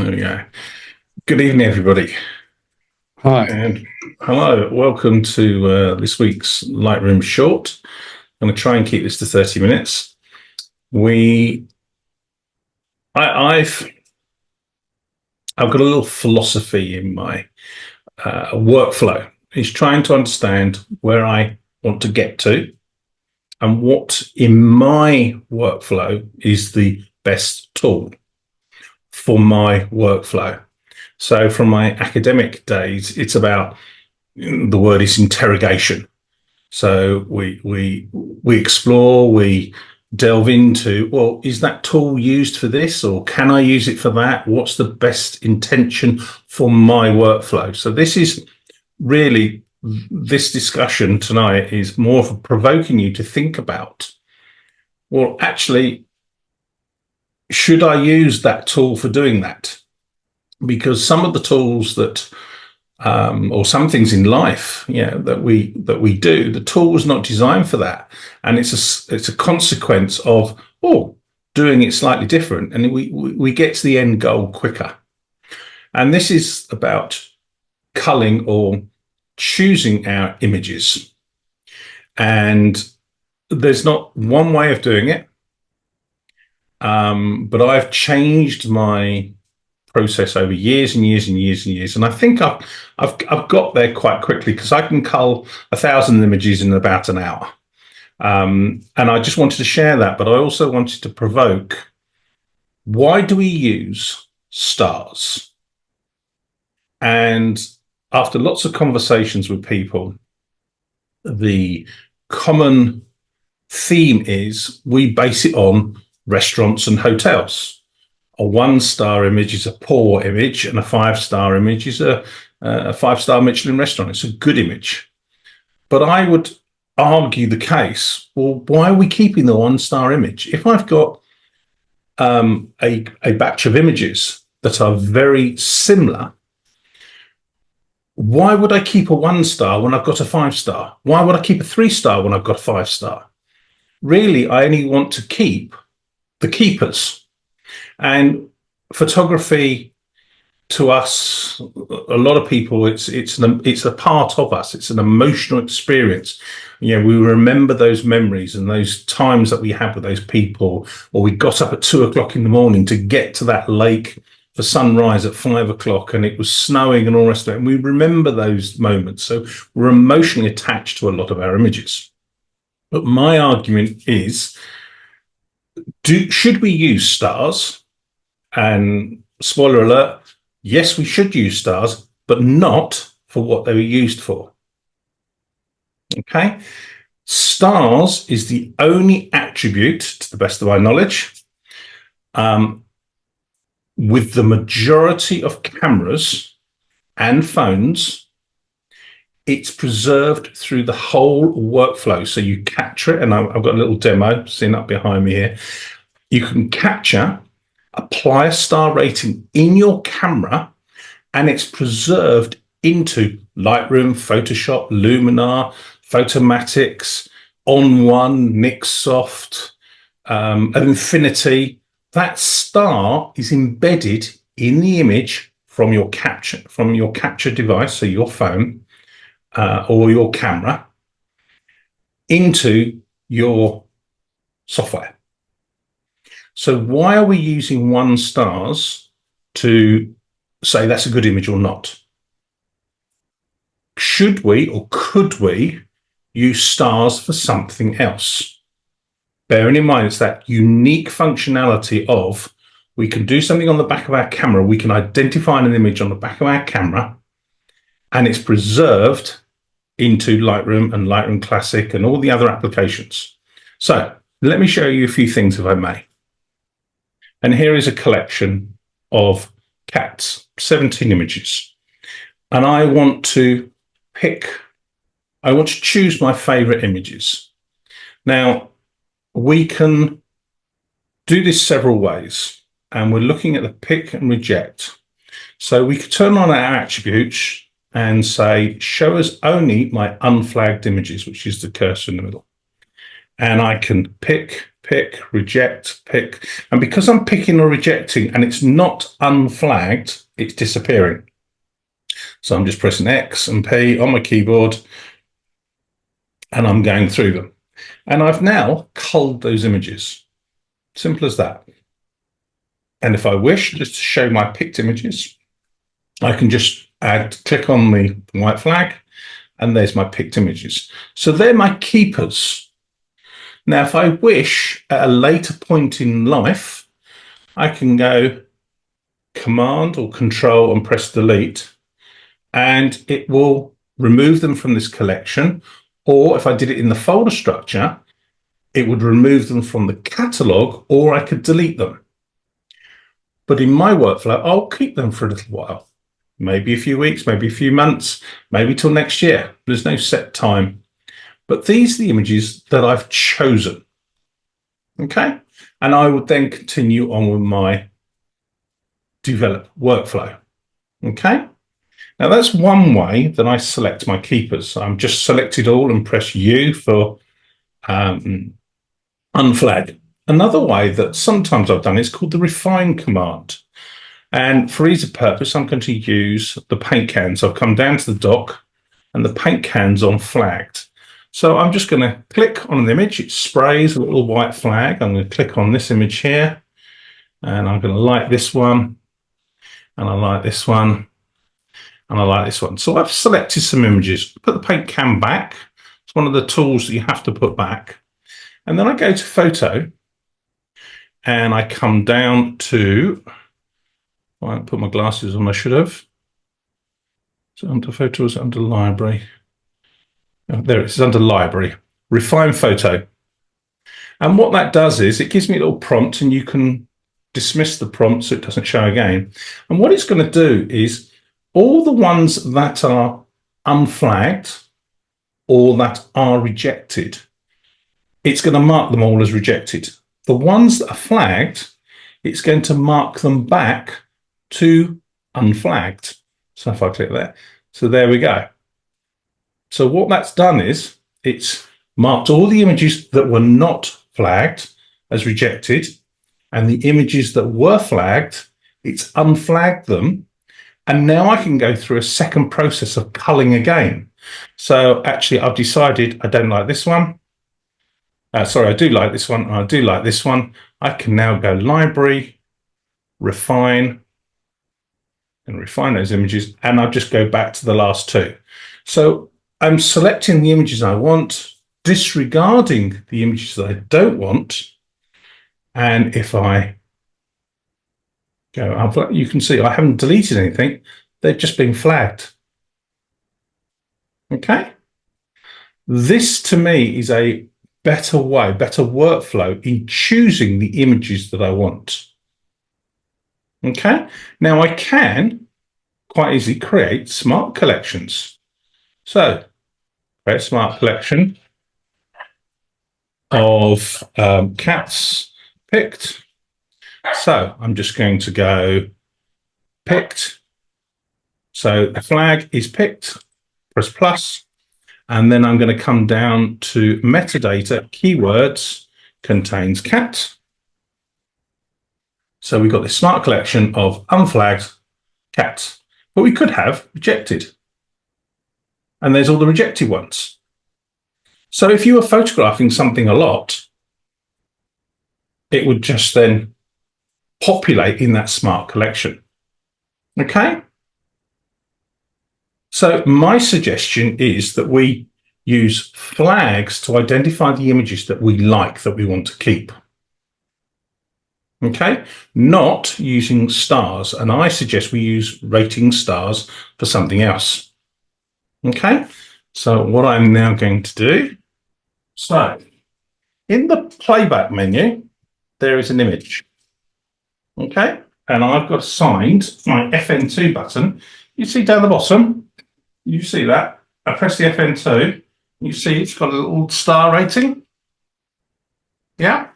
There we go. Good evening, everybody. Hi. And hello, welcome to this week's Lightroom Short. I'm going to try and keep this to 30 minutes. I've got a little philosophy in my workflow. It's trying to understand where I want to get to and what in my workflow is the best tool for my workflow. So from my academic days, it's about, the word is interrogation. So we explore, we delve into, well, is that tool used for this, or can I use it for that? What's the best intention for my workflow? So this is really, this discussion tonight is more of provoking you to think about, well, actually, should I use that tool for doing that? Because some of the tools that or some things in life, that we do, the tool was not designed for that, and it's a consequence of doing it slightly different, and we get to the end goal quicker. And this is about culling or choosing our images, and there's not one way of doing it, but I've changed my process over years and years and years and years, and I think I've got there quite quickly, because I can cull 1,000 images in about an hour, and I just wanted to share that. But I also wanted to provoke, why do we use stars? And after lots of conversations with people, the common theme is we base it on restaurants and hotels. A 1-star image is a poor image, and a 5-star image is a 5-star Michelin restaurant. It's a good image. But I would argue the case, well, why are we keeping the 1-star image? If I've got a batch of images that are very similar, why would I keep a 1-star when I've got a 5-star? Why would I keep a 3-star when I've got a 5-star? Really, I only want to keep the keepers. And photography, to us, a lot of people, it's a part of us. It's an emotional experience. We remember those memories and those times that we had with those people, or we got up at 2:00 in the morning to get to that lake for sunrise at 5:00, and it was snowing and all the rest of it. And we remember those moments. So we're emotionally attached to a lot of our images. But my argument is, should we use stars? And spoiler alert, yes, we should use stars, but not for what they were used for. Okay? Stars is the only attribute, to the best of my knowledge, with the majority of cameras and phones, it's preserved through the whole workflow. So you capture it, and I've got a little demo seen up behind me here. You can capture, apply a star rating in your camera, and it's preserved into Lightroom, Photoshop, Luminar, Photomatics, On1, Nixsoft, Infinity. That star is embedded in the image from your capture device, so your phone or your camera, into your software. So why are we using 1-stars to say that's a good image or not? Should we or could we use stars for something else? Bearing in mind, it's that unique functionality of, we can do something on the back of our camera, we can identify an image on the back of our camera, and it's preserved into Lightroom and Lightroom Classic and all the other applications. So let me show you a few things, if I may. And here is a collection of cats, 17 images. And I want to choose my favorite images. Now, we can do this several ways, and we're looking at the pick and reject. So we could turn on our attributes and say, show us only my unflagged images, which is the cursor in the middle. and I can pick, reject, pick. And because I'm picking or rejecting and it's not unflagged, it's disappearing. So I'm just pressing X and P on my keyboard and I'm going through them. And I've now culled those images. Simple as that. And if I wish just to show my picked images, I can just click on the white flag, and there's my picked images. So they're my keepers. Now, if I wish at a later point in life, I can go Command or Control and press Delete, and it will remove them from this collection. Or if I did it in the folder structure, it would remove them from the catalog, or I could delete them. But in my workflow, I'll keep them for a little while, maybe a few weeks, maybe a few months, maybe till next year. There's no set time. But these are the images that I've chosen. Okay. And I would then continue on with my develop workflow. Okay. Now that's one way that I select my keepers. I'm just selected all and press U for unflag. Another way that sometimes I've done is called the refine command. And for ease of purpose, I'm going to use the paint can. So I've come down to the dock and the paint can's on flagged. So I'm just going to click on an image. It sprays a little white flag. I'm going to click on this image here and I'm going to like this one and I like this one and I like this one. So I've selected some images. Put the paint can back. It's one of the tools that you have to put back. And then I go to photo and I come down to, I won't put my glasses on, I should have. So under photos, under library. Oh, there it is, under library. Refine photo. And what that does is it gives me a little prompt and you can dismiss the prompt so it doesn't show again. And what it's going to do is all the ones that are unflagged or that are rejected, it's going to mark them all as rejected. The ones that are flagged, it's going to mark them back to unflagged. So if I click there, so there we go. So what that's done is it's marked all the images that were not flagged as rejected, and the images that were flagged, it's unflagged them. And now I can go through a second process of culling again. So actually I've decided I don't like this one. Sorry, I do like this one. I do like this one. I can now go library, refine, and refine those images. And I'll just go back to the last two. So I'm selecting the images I want, disregarding the images that I don't want. And if I go up, you can see I haven't deleted anything. They've just been flagged. Okay. This to me is a better way, better workflow in choosing the images that I want. Okay. Now I can quite easily create smart collections. So create a smart collection of cats picked. So I'm just going to go picked. So the flag is picked, press plus, and then I'm going to come down to metadata, keywords, contains cat. So we've got this smart collection of unflagged cats, but we could have rejected. And there's all the rejected ones. So if you were photographing something a lot, it would just then populate in that smart collection. Okay? So my suggestion is that we use flags to identify the images that we like, that we want to keep. Okay? Not using stars. And I suggest we use rating stars for something else. Okay? So what I'm now going to do, so in the playback menu, there is an image. Okay? And I've got assigned my FN2 button. You see down the bottom, you see that. I press the FN2, you see it's got a little star rating. Yeah?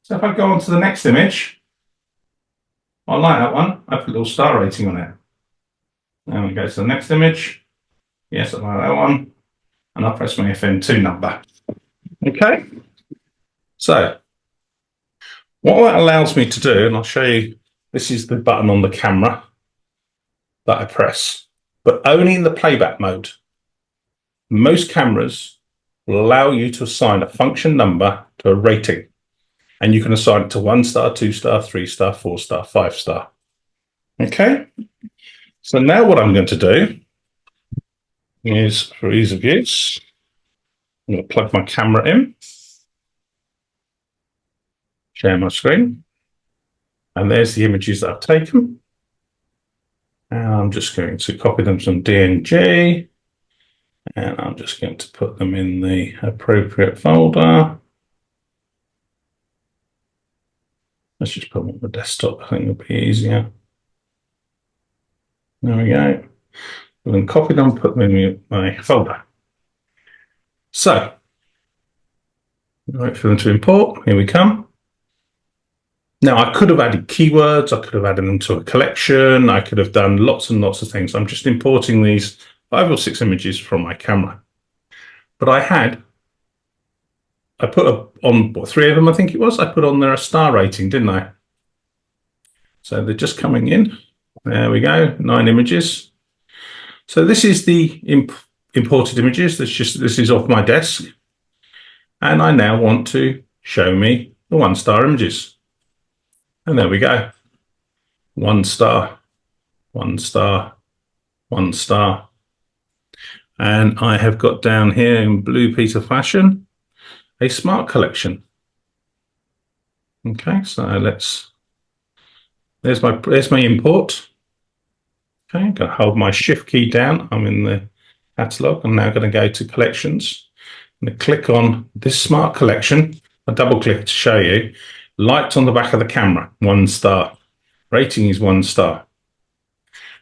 So if I go on to the next image, I like that one, I put a little star rating on it. And we go to the next image. Yes, I like that one. And I'll press my FN2 number. Okay. So what that allows me to do, and I'll show you, this is the button on the camera that I press, but only in the playback mode. Most cameras will allow you to assign a function number to a rating, and you can assign it to 1 star, 2 star, 3 star, 4 star, 5 star. Okay. So now what I'm going to do is, for ease of use, I'm going to plug my camera in, share my screen, and there's the images that I've taken. And I'm just going to copy them from DNG, and I'm just going to put them in the appropriate folder. Let's just put them on the desktop. I think it'll be easier. There we go. And then copy them, put them in my folder. So, wait for them to import. Here we come. Now, I could have added keywords. I could have added them to a collection. I could have done lots and lots of things. I'm just importing these 5 or 6 images from my camera. But I put on 3 of them, I think it was. I put on there a star rating, didn't I? So they're just coming in. There we go, 9 images. So this is the imported images. This is off my desk. And I now want to show me the 1-star images. And there we go. 1 star, 1 star, 1 star. And I have got down here in Blue Peter fashion, a smart collection. Okay, so there's my import. Okay, I'm going to hold my shift key down. I'm in the catalog. I'm now going to go to collections. I'm going to click on this smart collection. I double click to show you. Light on the back of the camera, 1 star. Rating is 1 star.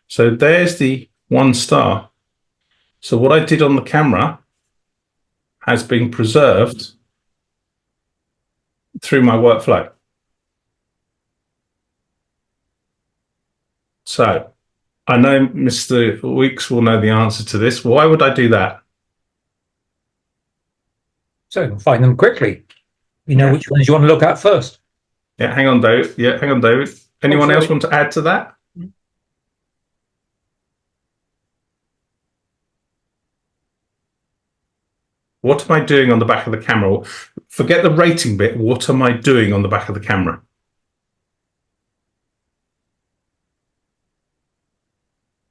So there's the 1 star. So what I did on the camera has been preserved through my workflow. So I know Mr. Weeks will know the answer to this. Why would I do that? So you can find them quickly. You know which ones you want to look at first. Yeah, hang on, David. Yeah, hang on, David. Anyone else want to add to that? What am I doing on the back of the camera? Forget the rating bit. What am I doing on the back of the camera?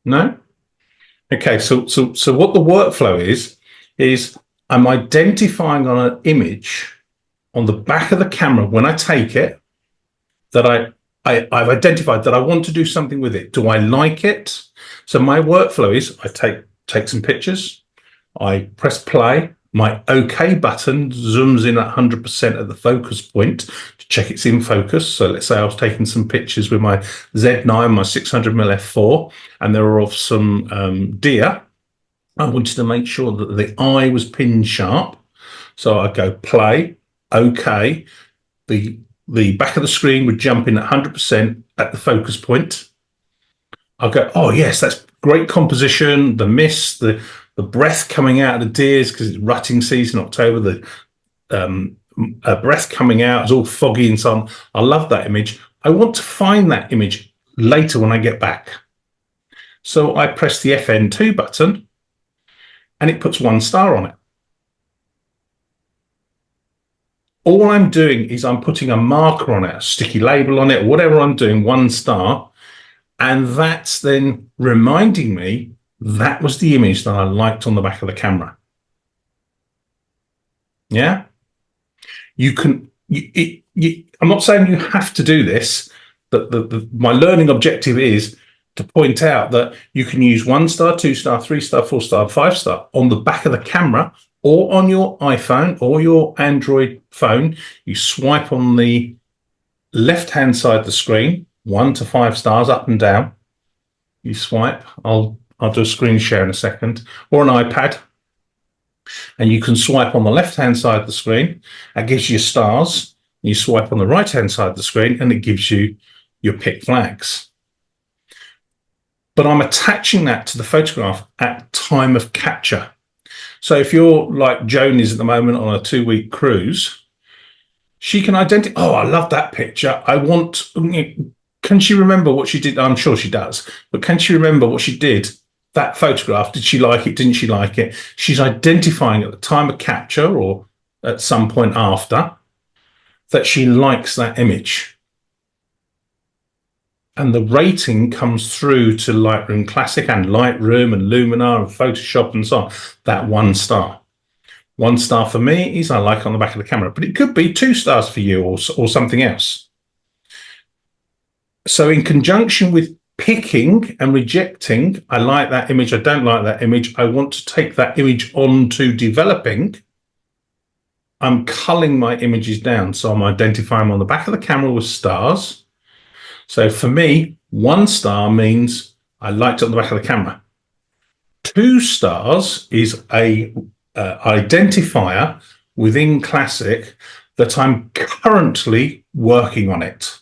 No? Okay, so what the workflow is I'm identifying on an image on the back of the camera when I take it that I've identified that I want to do something with it. Do I like it? So my workflow is I take some pictures, I press play, my OK button zooms in at 100% at the focus point to check it's in focus. So let's say I was taking some pictures with my Z9, my 600mm f4, and they were of some deer. I wanted to make sure that the eye was pin sharp. So I go play, OK. The back of the screen would jump in at 100% at the focus point. I'll go, oh yes, that's great composition. The mist, the breath coming out of the deers because it's rutting season, October. The breath coming out is all foggy and so on. I love that image. I want to find that image later when I get back. So I press the FN2 button, and it puts 1 star on it. All I'm doing is I'm putting a marker on it, a sticky label on it, whatever I'm doing, 1 star. And that's then reminding me that was the image that I liked on the back of the camera. Yeah? You can, I'm not saying you have to do this. My learning objective is to point out that you can use 1 star, 2 star, 3 star, 4 star, 5 star on the back of the camera or on your iPhone or your Android phone. You swipe on the left-hand side of the screen, 1 to 5 stars up and down. You swipe. I'll do a screen share in a second, or an iPad. And you can swipe on the left-hand side of the screen. That gives you stars. You swipe on the right-hand side of the screen, and it gives you your pick flags. But I'm attaching that to the photograph at time of capture. So if you're like Joan is at the moment on a 2-week cruise, she can identify, oh, I love that picture. I want, can she remember what she did? I'm sure she does, but can she remember what she did? That photograph, did she like it? Didn't she like it? She's identifying at the time of capture or at some point after that she likes that image. And the rating comes through to Lightroom Classic and Lightroom and Luminar and Photoshop and so on. That 1 star. 1 star for me is I like it on the back of the camera, but it could be 2 stars for you or something else. So in conjunction with picking and rejecting, I like that image, I don't like that image, I want to take that image on to developing, I'm culling my images down. So I'm identifying them on the back of the camera with stars. So for me, 1 star means I liked it on the back of the camera. 2 stars is a identifier within Classic that I'm currently working on it.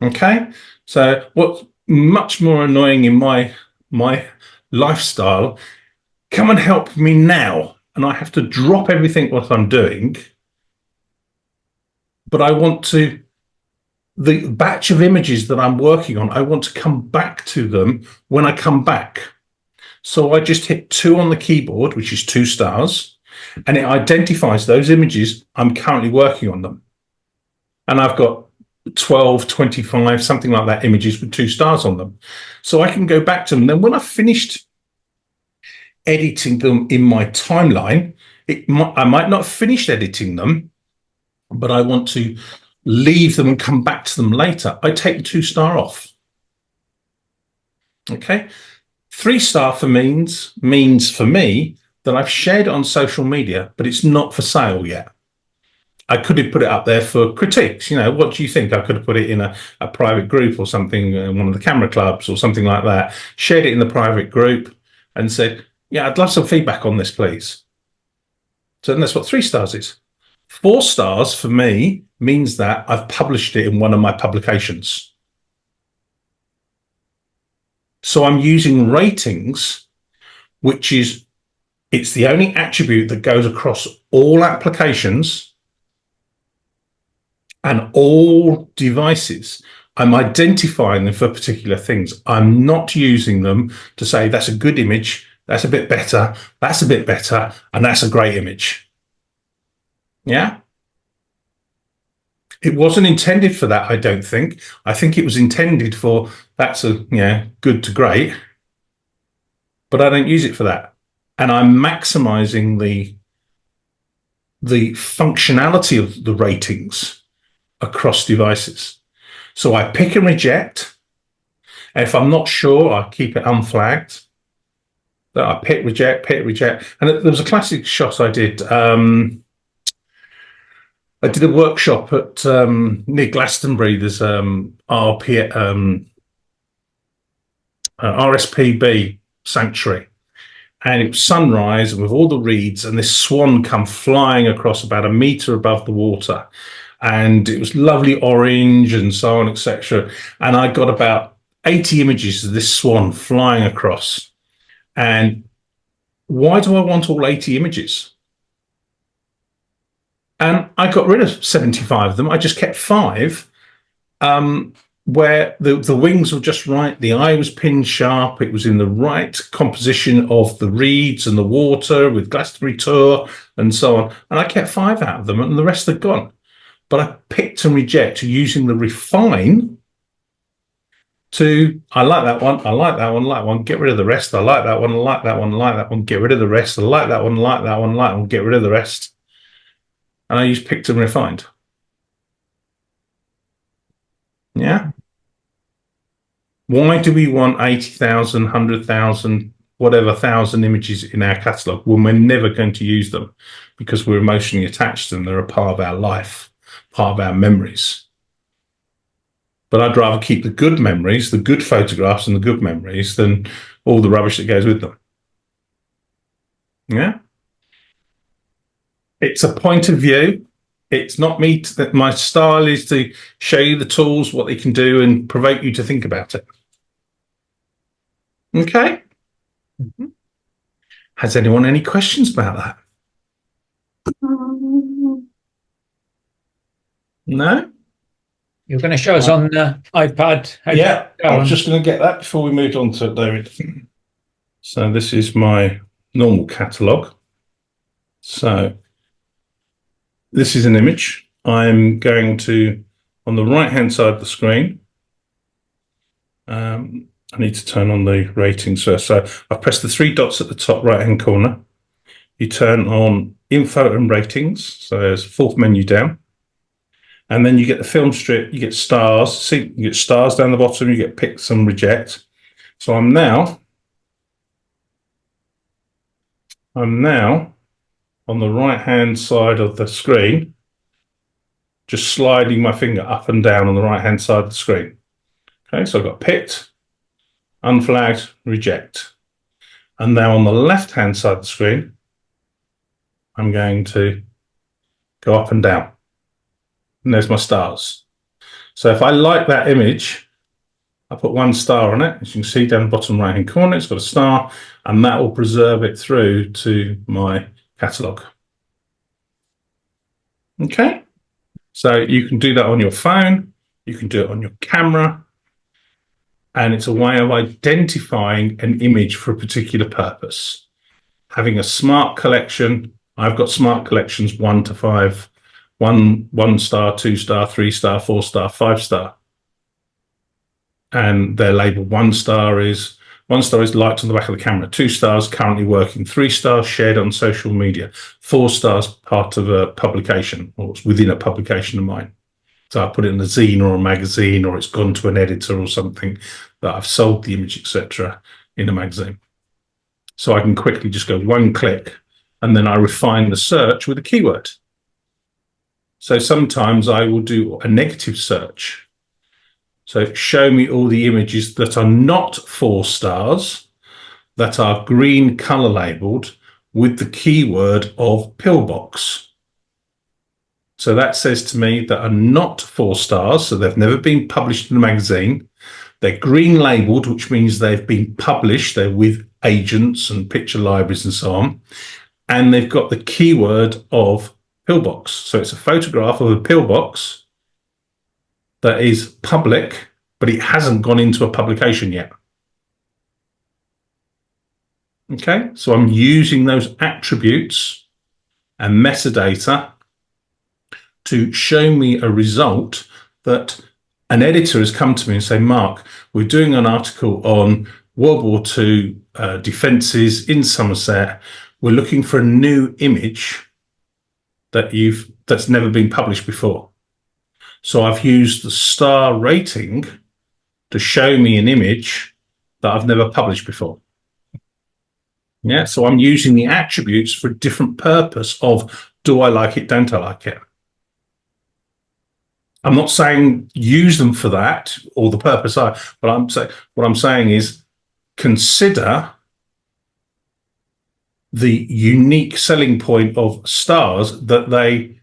Okay, so what's much more annoying in my lifestyle, come and help me now, and I have to drop everything what I'm doing, but I want to, the batch of images that I'm working on, I want to come back to them when I come back. So I just hit 2 on the keyboard, which is 2 stars, and it identifies those images. I'm currently working on them. And I've got 12, 25, something like that images with 2 stars on them. So I can go back to them. Then when I've finished editing them in my timeline, I might not have finished editing them, but I want to leave them and come back to them later. I take the 2 star off. Okay. 3 star for means for me that I've shared it on social media, but it's not for sale yet. I could have put it up there for critiques. What do you think? I could have put it in a private group or something, one of the camera clubs or something like that, shared it in the private group and said, yeah, I'd love some feedback on this, please. So that's what 3 stars is. 4 stars for me means that I've published it in one of my publications. So I'm using ratings, which is, it's the only attribute that goes across all applications and all devices. I'm identifying them for particular things. I'm not using them to say that's a good image, that's a bit better, that's a bit better, and that's a great image. Yeah? It wasn't intended for that, I don't think. I think it was intended for that's a good to great, but I don't use it for that. And I'm maximizing the functionality of the ratings across devices. So I pick and reject. And if I'm not sure, I keep it unflagged. So I pick, reject. And there was a classic shot I did. I did a workshop at near Glastonbury. There's RSPB Sanctuary. And it was sunrise with all the reeds, and this swan come flying across about 1 meter above the water. And it was lovely orange and so on, etc. And I got about 80 images of this swan flying across. And why do I want all 80 images? And I got rid of 75 of them. I just kept 5 where the wings were just right. The eye was pinned sharp. It was in the right composition of the reeds and the water with Glastonbury Tour and so on. And I kept 5 out of them and the rest are gone. But I picked and reject using the refine to, I like that one, I like that one, I like that one, get rid of the rest. I like that one, I like that one, I like that one, get rid of the rest. I like that one, I like that one, I like that one, get rid of the rest. And I use picked and refined. Yeah. Why do we want 80,000, 100,000, whatever thousand images in our catalogue when we're never going to use them because we're emotionally attached to them? They're a part of our life, part of our memories. But I'd rather keep the good memories, the good photographs and the good memories than all the rubbish that goes with them. Yeah. It's a point of view. It's not me. My style is to show you the tools, what they can do, and provoke you to think about it. Okay. Has anyone any questions about that? No? You're going to show us on iPad. Yeah, I was just going to get that before we moved on to it, David. So this is my normal catalogue. So this is an image. I'm going to, on the right-hand side of the screen, I need to turn on the ratings first. So I've pressed the three dots at the top right-hand corner. You turn on info and ratings. So there's fourth menu down. And then you get the film strip, you get stars. See, you get stars down the bottom, you get picks and reject. So I'm now on the right-hand side of the screen, just sliding my finger up and down on the right-hand side of the screen. Okay, so I've got picked, unflagged, reject. And now on the left-hand side of the screen, I'm going to go up and down. And there's my stars. So if I like that image, I put 1 star on it. As you can see down the bottom right-hand corner, it's got a star, and that will preserve it through to my catalogue. Okay, so you can do that on your phone, you can do it on your camera, and it's a way of identifying an image for a particular purpose. Having a smart collection, I've got smart collections 1 to 5, 1 star, 2 star, 3 star, 4 star, 5 star. And they're labeled 1 star is liked on the back of the camera, 2 stars currently working, 3 stars shared on social media, 4 stars part of a publication, or it's within a publication of mine. So I put it in a zine or a magazine, or it's gone to an editor or something that I've sold the image, etc., in a magazine. So I can quickly just go 1 click, and then I refine the search with a keyword. So sometimes I will do a negative search. So show me all the images that are not 4 stars, that are green color labeled with the keyword of pillbox. So that says to me that are not 4 stars, so they've never been published in a magazine. They're green labeled, which means they've been published. They're with agents and picture libraries and so on. And they've got the keyword of pillbox. So it's a photograph of a pillbox that is public, but it hasn't gone into a publication yet. Okay, so I'm using those attributes and metadata to show me a result that an editor has come to me and say, Mark, we're doing an article on World War II defences in Somerset. We're looking for a new image that's never been published before. So I've used the star rating to show me an image that I've never published before. Yeah, so I'm using the attributes for a different purpose of, do I like it, don't I like it? I'm not saying use them for that or the purpose, but what I'm saying is consider the unique selling point of stars that they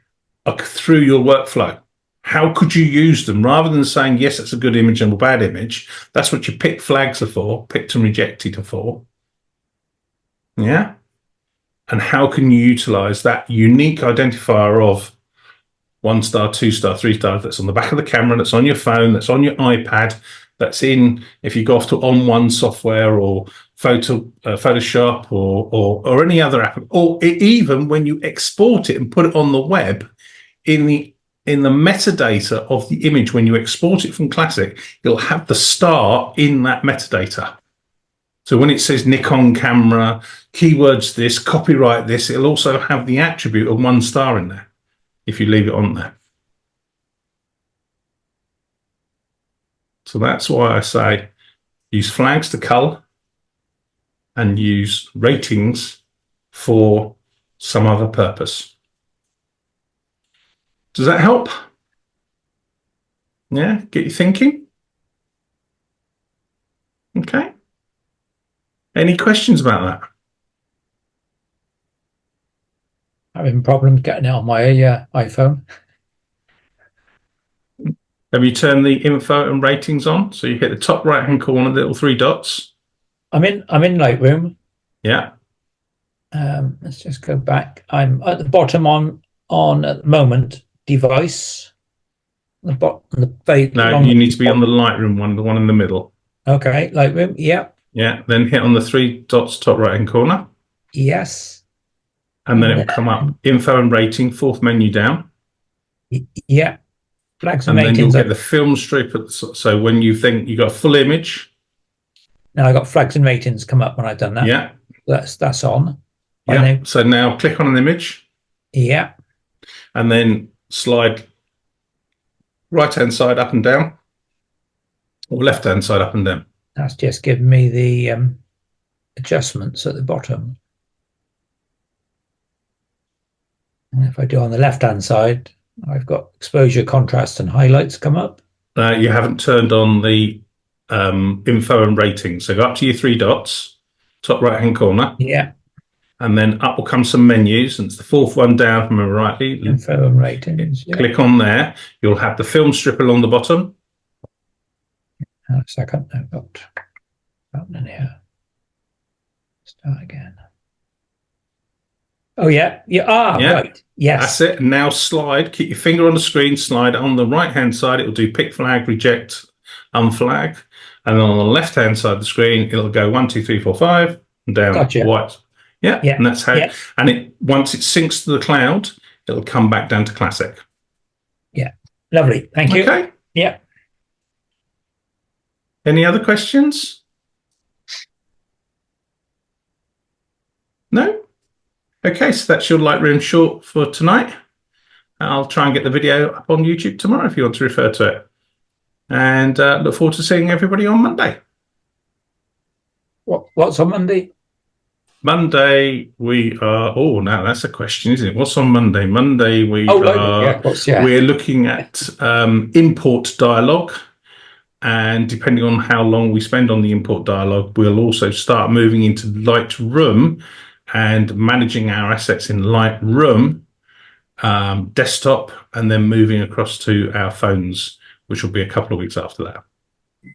are through your workflow. How could you use them rather than saying, yes, it's a good image and a bad image? That's what your pick flags are for, picked and rejected are for. Yeah. And how can you utilize that unique identifier of 1 star, 2 star, 3 stars that's on the back of the camera, that's on your phone, that's on your iPad, that's in, if you go off to On1 software or Photoshop or any other app, or even when you export it and put it on the web, in the metadata of the image, when you export it from Classic, it'll have the star in that metadata. So when it says Nikon camera, keywords this, copyright this, it'll also have the attribute of 1 star in there if you leave it on there. So that's why I say use flags to cull and use ratings for some other purpose. Does that help? Yeah, get you thinking? Okay. Any questions about that? Having problems getting it on my iPhone. Have you turned the info and ratings on? So you hit the top right-hand corner, the little 3 dots. I'm in Lightroom. Yeah. Let's just go back. I'm at the bottom on at the moment device. The bottom, the very No, long. you need to be on the Lightroom one, the one in the middle. Okay, Lightroom. Yeah. Yeah. Then hit on the three dots top right hand corner, Yes. and then it will come up info and rating, fourth menu down. Yeah. Flags and And then you'll ratings. get the film strip. So when you think you got a full image, Now I got flags and ratings come up when I've done that. yeah, That's on. yeah. So now click on an image, Yeah. and then slide right hand side up and down, or left hand side up and down. That's just giving me the adjustments at the bottom. And if I do on the left hand side, I've got exposure, contrast, and highlights come up. You haven't turned on the info and ratings. So go up to your three dots, top right hand corner. Yeah. And then up will come some menus, and it's the fourth one down from rightly. Info and ratings. Yeah. Click on there. You'll have the film strip along the bottom. A second. I've got happening here. Start again. Oh yeah. Yeah. Yeah. Right. Yes. That's it. And now slide. Keep your finger on the screen. Slide on the right hand side. It will do pick flag, reject, unflag. And then on the left hand side of the screen, it'll go 1, 2, 3, 4, 5, and down. Gotcha. White. Yeah. And that's how. And it once it syncs to the cloud, it'll come back down to classic. Yeah. Lovely. Thank you. Okay. Yeah. Any other questions? No? Okay, so that's your Lightroom short for tonight. I'll try and get the video up on YouTube tomorrow if you want to refer to it. And look forward to seeing everybody on Monday. What's on Monday? Monday we are. Oh, now that's a question, isn't it? What's on Monday? Monday we are. We're looking at import dialogue, and depending on how long we spend on the import dialogue, we'll also start moving into Lightroom and managing our assets in Lightroom desktop, and then moving across to our phones, which will be a couple of weeks after that.